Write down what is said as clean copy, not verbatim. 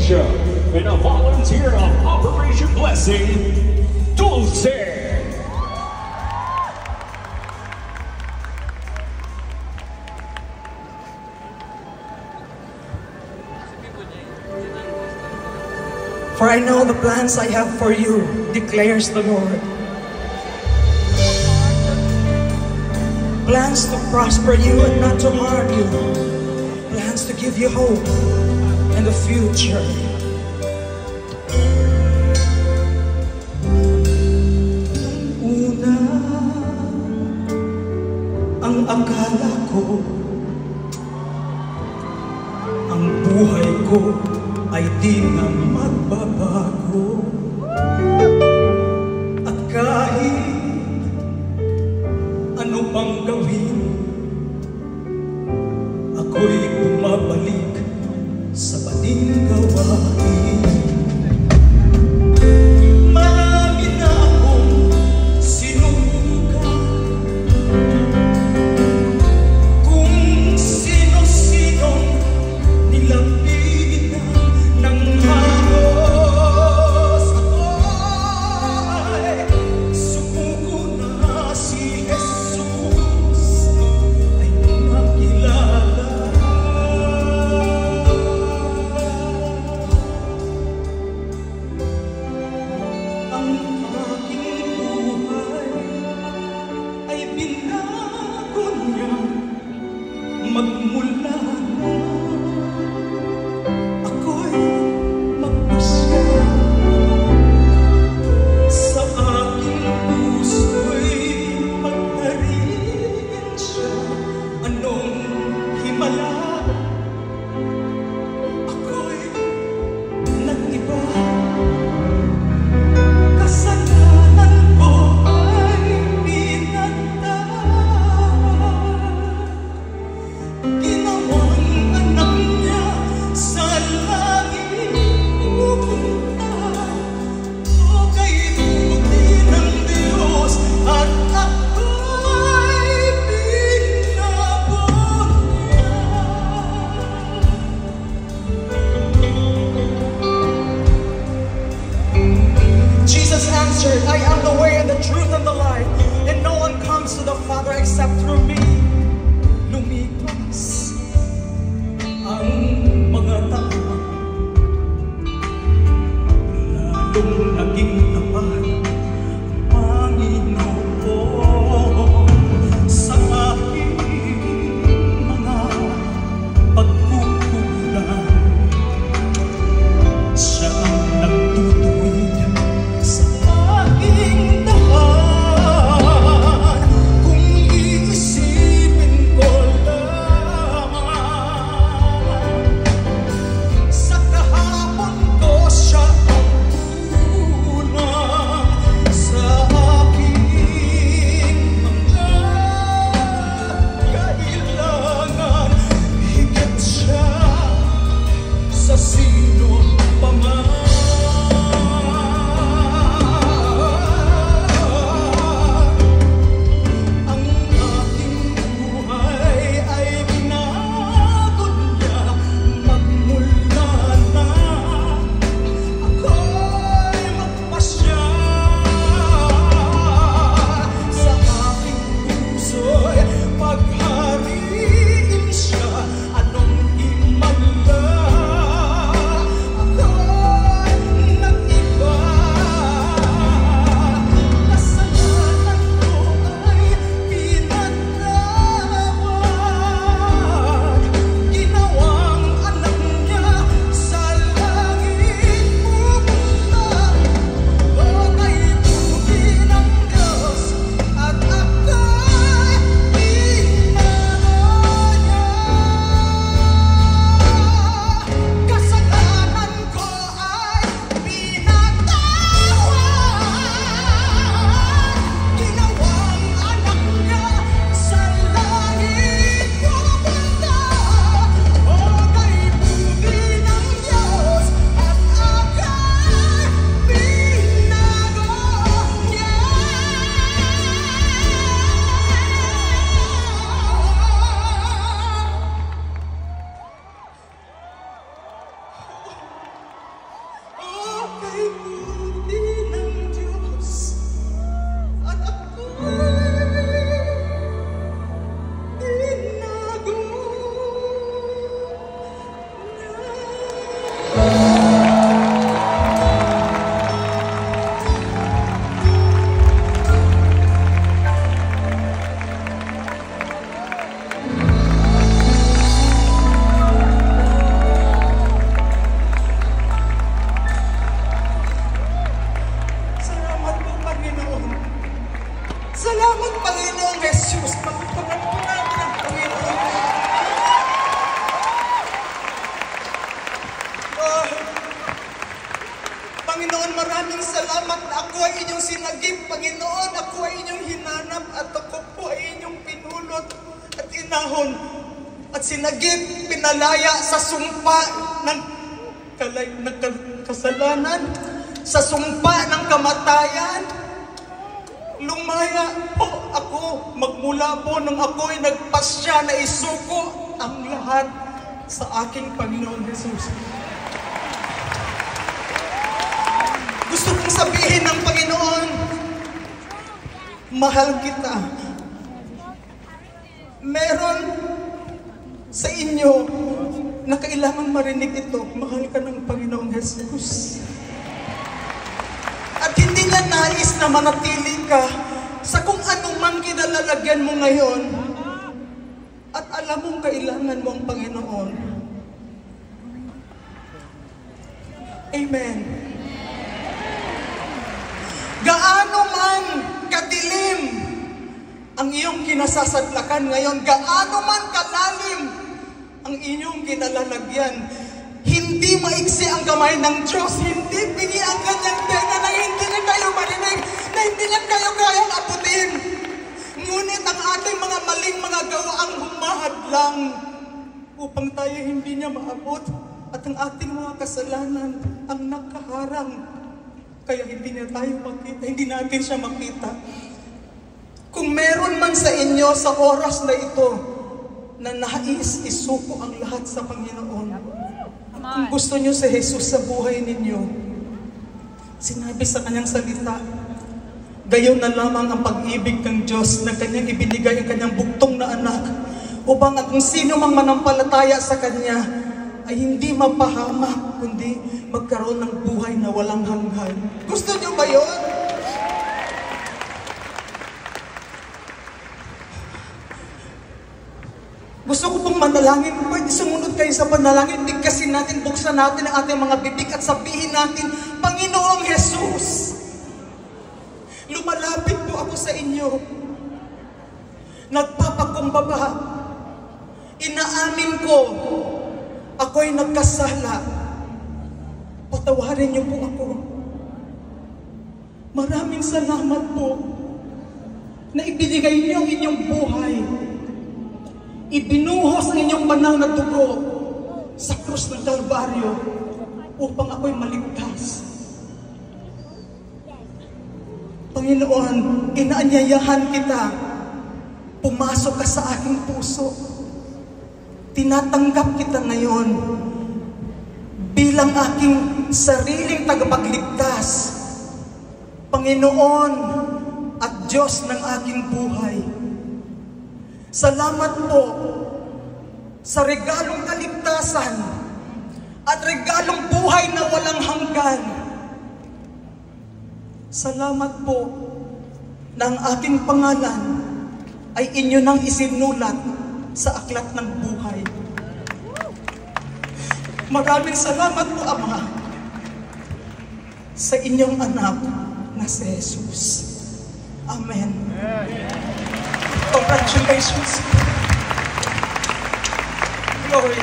Show and a volunteer of Operation Blessing, Dulce. For I know the plans I have for you, declares the Lord. Plans to prosper you and not to harm you. Plans to give you hope and a future. Una, ang akala ko, ang buhay ko ay di na magbabago. At kahit ano pang gawin, ako'y bumabalik sa baling gawain. Marami na akong sinubukan, kung sino-sinong nilapitan ng halos. Ako'y sumuko na si Jesus ay makilala. Ang aking buhay ay binago niya magmula na. Ako'y magpasya sa aking puso'y pagharin siya. Anong himala? Ako'y nag-iba. Kasalanan ko ay pinagdaan. Ginawang anak niya sa langit pupunta. O kay buti ng Diyos at ako'y pinabot niya. Jesus answered, I am the way and the truth and the life, and no one comes to the Father except through me. Lumipas ang mga taon, lalong naging tapat, Panginoon, sa aking mga pagkukulang. Siya ang nagtutuwid sa aking daan. Kung iisipin ko lamang, sa kahapon ko siya ang unang sa aking mga kailangan. Higit siya sa sino pa man. Ang aking buhay ay binago niya magmula na. Ako'y magpasya sa aking puso'y paghariin siya. Anong himala? Ako'y Panginoon, maraming salamat na ako ay inyong sinagip. Panginoon, ako ay inyong hinanap at ako po ay inyong pinulot at inahon at sinagip, pinalaya sa sumpa ng kasalanan, sa sumpa ng kamatayan. Lumaya po ako, magmula po nung ako'y nagpasya na isuko ang lahat sa aking Panginoon Jesus. Gusto kong sabihin ng Panginoon, mahal kita. Meron sa inyo na kailangan marinig ito, mahal ka ng Panginoong Jesus. At hindi niya nais na manatili ka sa kung anumang kinalalagyan mo ngayon. At alam mong kailangan mo ang Panginoon. Amen. Gaano man kadilim ang iyong kinasasadlakan ngayon, gaano man kalalim ang inyong kinalalagyan, hindi maiksi ang kamay ng Diyos, hindi pingi ang kanyang tenga na hindi na kayo marinig, na hindi na kayo kayang abutin. Ngunit ang ating mga maling mga gawa ang humahadlang upang tayo hindi niya maabot, at ang ating mga kasalanan ang nakaharang. Kaya hindi na tayo makita, hindi natin siya makita. Kung meron man sa inyo sa oras na ito na nais isuko ang lahat sa Panginoon, kung gusto niyo si Jesus sa buhay ninyo, sinabi sa kanyang salita, gayon na lamang ang pag-ibig ng Diyos na kanyang ibinigay ang kanyang buktong na anak, upang at kung sino mang manampalataya sa kanya ay hindi mapahamak, kundi magkaroon ng buhay na walang hanggan. Gusto niyo ba yun? Gusto ko pong manalangin. Pwede sumunod kayo sa panalangin. Bigkasin natin, buksan natin ang ating mga bibig at sabihin natin, Panginoong Jesus, lumalapit po ako sa inyo. Nagpapakumbaba. Inaamin ko, ako'y nagkasala. Patawarin niyo po ako. Maraming salamat po na ibinigay niyo ang inyong buhay. Ibinuhos ang inyong banal na dugo sa krus ng Kalbaryo upang ako'y maligtas. Panginoon, inaanyayahan kita. Pumasok ka sa aking puso. Tinatanggap kita ngayon bilang aking sariling tagapagligtas, Panginoon at Diyos ng aking buhay. Salamat po sa regalong kaligtasan at regalong buhay na walang hanggan. Salamat po na ang aking pangalan ay inyo nang isinulat sa aklat ng buhay. Maraming salamat po, Ama, sa inyong anak na si Jesus. Amen. Congratulations. Glory.